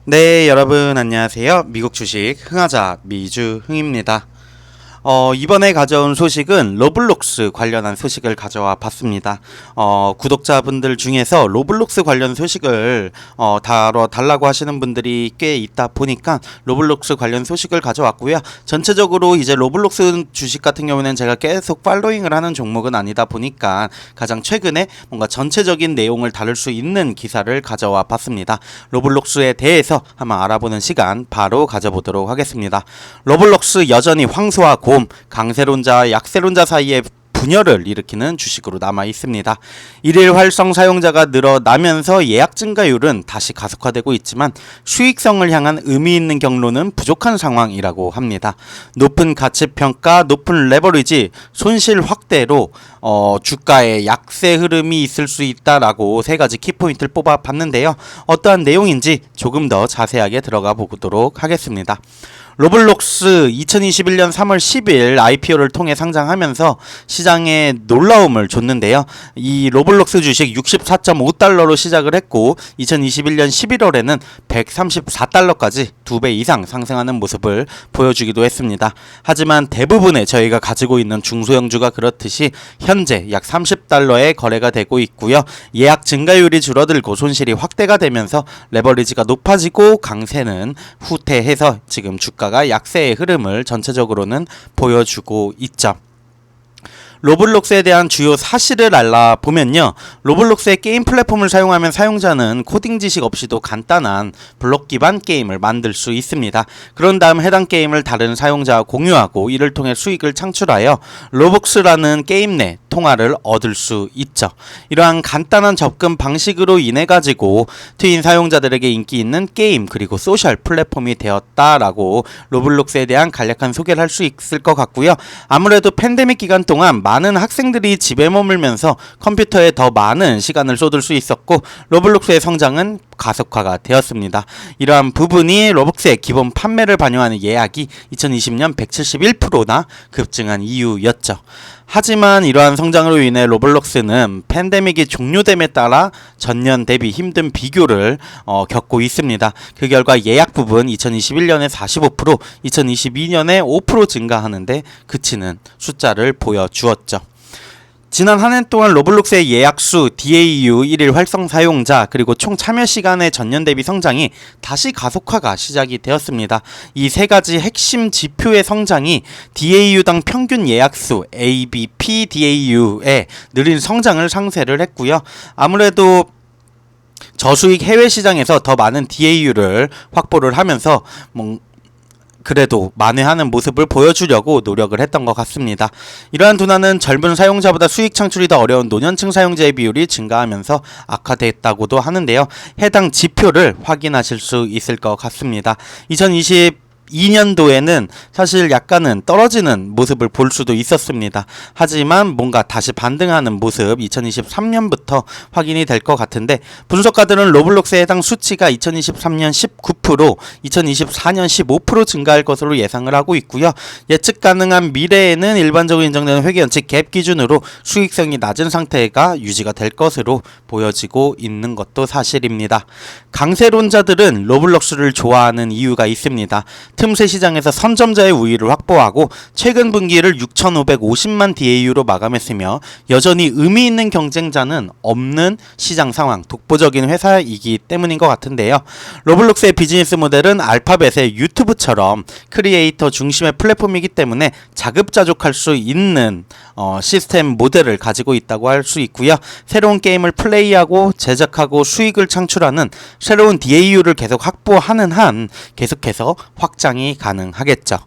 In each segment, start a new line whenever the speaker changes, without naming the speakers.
네, 여러분 안녕하세요. 미국 주식 흥하자 미주흥입니다. 이번에 가져온 소식은 로블록스 관련한 소식을 가져와 봤습니다. 구독자분들 중에서 로블록스 관련 소식을 다뤄달라고 하시는 분들이 꽤 있다 보니까 로블록스 관련 소식을 가져왔고요. 전체적으로 이제 로블록스 주식 같은 경우는 제가 계속 팔로잉을 하는 종목은 아니다 보니까 가장 최근에 뭔가 전체적인 내용을 다룰 수 있는 기사를 가져와 봤습니다. 로블록스에 대해서 한번 알아보는 시간 바로 가져보도록 하겠습니다. 로블록스 여전히 황소와 곰, 강세론자와 약세론자 사이에 분열을 일으키는 주식으로 남아 있습니다. 일일 활성 사용자가 늘어나면서 예약 증가율은 다시 가속화되고 있지만 수익성을 향한 의미 있는 경로는 부족한 상황이라고 합니다. 높은 가치평가, 높은 레버리지, 손실 확대로 주가의 약세 흐름이 있을 수 있다라고 세 가지 키포인트를 뽑아봤는데요. 어떠한 내용인지 조금 더 자세하게 들어가 보도록 하겠습니다. 로블록스 2021년 3월 10일 IPO를 통해 상장하면서 시장에 놀라움을 줬는데요. 이 로블록스 주식 64.5달러로 시작을 했고 2021년 11월에는 134달러까지 2배 이상 상승하는 모습을 보여주기도 했습니다. 하지만 대부분의 저희가 가지고 있는 중소형주가 그렇듯이 현재 약 30달러에 거래가 되고 있고요. 예약 증가율이 줄어들고 손실이 확대가 되면서 레버리지가 높아지고 강세는 후퇴해서 지금 주가가 약세의 흐름을 전체적으로는 보여주고 있죠. 로블록스에 대한 주요 사실을 알아보면요. 로블록스의 게임 플랫폼을 사용하면 사용자는 코딩 지식 없이도 간단한 블록 기반 게임을 만들 수 있습니다. 그런 다음 해당 게임을 다른 사용자와 공유하고 이를 통해 수익을 창출하여 로벅스라는 게임 내 통화를 얻을 수 있죠. 이러한 간단한 접근 방식으로 인해 가지고 트윈 사용자들에게 인기 있는 게임 그리고 소셜 플랫폼이 되었다라고 로블록스에 대한 간략한 소개를 할 수 있을 것 같고요. 아무래도 팬데믹 기간 동안 많은 학생들이 집에 머물면서 컴퓨터에 더 많은 시간을 쏟을 수 있었고 로블록스의 성장은 가속화가 되었습니다. 이러한 부분이 로벅스의 기본 판매를 반영하는 예약이 2020년 171%나 급증한 이유였죠. 하지만 이러한 성장으로 인해 로블록스는 팬데믹이 종료됨에 따라 전년 대비 힘든 비교를 겪고 있습니다. 그 결과 예약 부분 2021년에 45%, 2022년에 5% 증가하는데 그치는 숫자를 보여주었죠. 지난 한 해 동안 로블록스의 예약수, DAU, 1일 활성 사용자, 그리고 총 참여 시간의 전년 대비 성장이 다시 가속화가 시작이 되었습니다. 이 세 가지 핵심 지표의 성장이 DAU당 평균 예약수, ABP DAU의 느린 성장을 상쇄를 했고요. 아무래도 저수익 해외 시장에서 더 많은 DAU를 확보를 하면서 그래도 만회하는 모습을 보여주려고 노력을 했던 것 같습니다. 이러한 둔화는 젊은 사용자보다 수익 창출이 더 어려운 노년층 사용자의 비율이 증가하면서 악화됐다고도 하는데요. 해당 지표를 확인하실 수 있을 것 같습니다. 2022년도에는 사실 약간은 떨어지는 모습을 볼 수도 있었습니다. 하지만 뭔가 다시 반등하는 모습 2023년부터 확인이 될 것 같은데 분석가들은 로블록스에 해당 수치가 2023년 19%, 2024년 15% 증가할 것으로 예상을 하고 있고요. 예측 가능한 미래에는 일반적으로 인정되는 회계연칙 갭 기준으로 수익성이 낮은 상태가 유지가 될 것으로 보여지고 있는 것도 사실입니다. 강세론자들은 로블록스를 좋아하는 이유가 있습니다. 틈새 시장에서 선점자의 우위를 확보하고 최근 분기를 6,550만 DAU로 마감했으며 여전히 의미 있는 경쟁자는 없는 시장 상황, 독보적인 회사이기 때문인 것 같은데요. 로블록스의 비즈니스 모델은 알파벳의 유튜브처럼 크리에이터 중심의 플랫폼이기 때문에 자급자족할 수 있는 시스템 모델을 가지고 있다고 할 수 있고요. 새로운 게임을 플레이하고 제작하고 수익을 창출하는 새로운 DAU를 계속 확보하는 한 계속해서 확장이 가능하겠죠.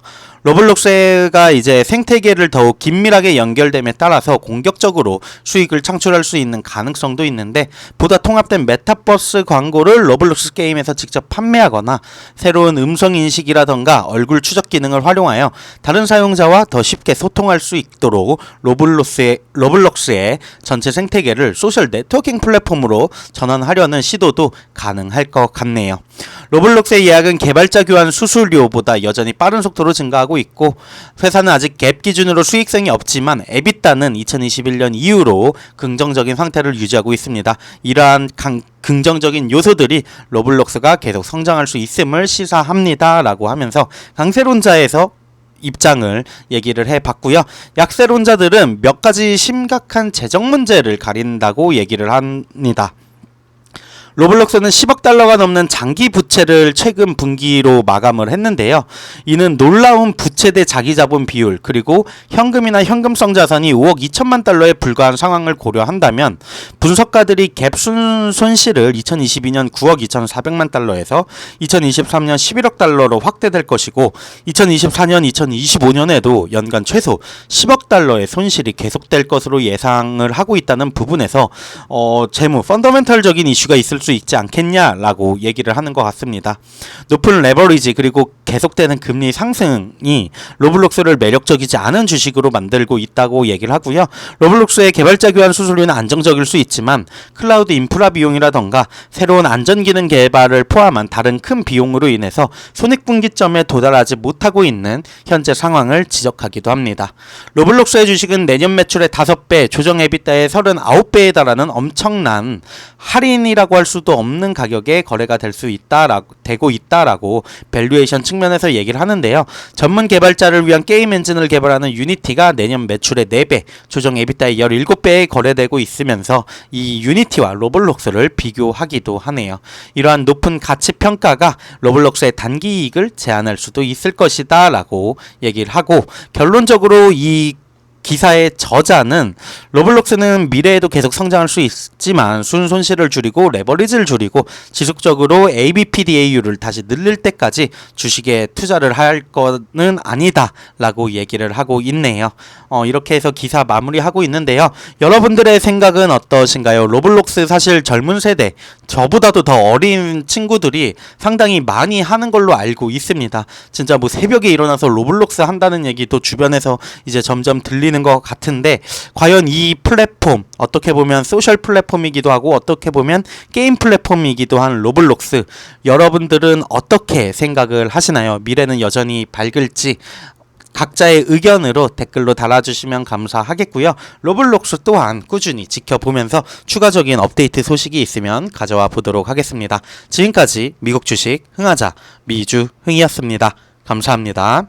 로블록스가 이제 생태계를 더욱 긴밀하게 연결됨에 따라서 공격적으로 수익을 창출할 수 있는 가능성도 있는데 보다 통합된 메타버스 광고를 로블록스 게임에서 직접 판매하거나 새로운 음성 인식이라던가 얼굴 추적 기능을 활용하여 다른 사용자와 더 쉽게 소통할 수 있도록 로블록스의 전체 생태계를 소셜 네트워킹 플랫폼으로 전환하려는 시도도 가능할 것 같네요. 로블록스의 예약은 개발자 교환 수수료보다 여전히 빠른 속도로 증가하고 하고 있고 회사는 아직 갭 기준으로 수익성이 없지만 에비타는 2021년 이후로 긍정적인 상태를 유지하고 있습니다. 이러한 긍정적인 요소들이 로블록스가 계속 성장할 수 있음을 시사합니다 라고 하면서 강세론자에서 입장을 얘기를 해봤고요. 약세론자들은 몇 가지 심각한 재정 문제를 가린다고 얘기를 합니다. 로블록스는 10억 달러가 넘는 장기 부채를 최근 분기로 마감을 했는데요. 이는 놀라운 부채 대 자기 자본 비율 그리고 현금이나 현금성 자산이 5억 2천만 달러에 불과한 상황을 고려한다면 분석가들이 갭 손실을 2022년 9억 2,400만 달러에서 2023년 11억 달러로 확대될 것이고 2024년, 2025년에도 연간 최소 10억 달러의 손실이 계속될 것으로 예상을 하고 있다는 부분에서 재무, 펀더멘털적인 이슈가 있을 수 있지 않겠냐라고 얘기를 하는 것 같습니다. 높은 레버리지 그리고 계속되는 금리 상승이 로블록스를 매력적이지 않은 주식으로 만들고 있다고 얘기를 하고요. 로블록스의 개발자 교환 수수료는 안정적일 수 있지만 클라우드 인프라 비용이라던가 새로운 안전 기능 개발을 포함한 다른 큰 비용으로 인해서 손익분기점에 도달하지 못하고 있는 현재 상황을 지적하기도 합니다. 로블록스의 주식은 내년 매출의 5배, 조정 에비타의 39배에 달하는 엄청난 할인이라고 할 수도 없는 가격에 거래가 되고 있다라고 밸류에이션 측면에서 얘기를 하는데요. 전문 개발자를 위한 게임 엔진을 개발하는 유니티가 내년 매출의 4배, 조정 에비타의 17배에 거래되고 있으면서 이 유니티와 로블록스를 비교하기도 하네요. 이러한 높은 가치 평가가 로블록스의 단기 이익을 제한할 수도 있을 것이다 라고 얘기를 하고 결론적으로 이 기사의 저자는 로블록스는 미래에도 계속 성장할 수 있지만 순손실을 줄이고 레버리지를 줄이고 지속적으로 ABPDAU를 다시 늘릴 때까지 주식에 투자를 할 거는 아니다 라고 얘기를 하고 있네요. 이렇게 해서 기사 마무리하고 있는데요. 여러분들의 생각은 어떠신가요? 로블록스 사실 젊은 세대 저보다도 더 어린 친구들이 상당히 많이 하는 걸로 알고 있습니다. 진짜 뭐 새벽에 일어나서 로블록스 한다는 얘기도 주변에서 이제 점점 들리는 것 같은데 과연 이 플랫폼 어떻게 보면 소셜 플랫폼이기도 하고 어떻게 보면 게임 플랫폼이기도 한 로블록스 여러분들은 어떻게 생각을 하시나요? 미래는 여전히 밝을지 각자의 의견으로 댓글로 달아주시면 감사하겠고요. 로블록스 또한 꾸준히 지켜보면서 추가적인 업데이트 소식이 있으면 가져와 보도록 하겠습니다. 지금까지 미국 주식 흥하자 미주 흥이었습니다. 감사합니다.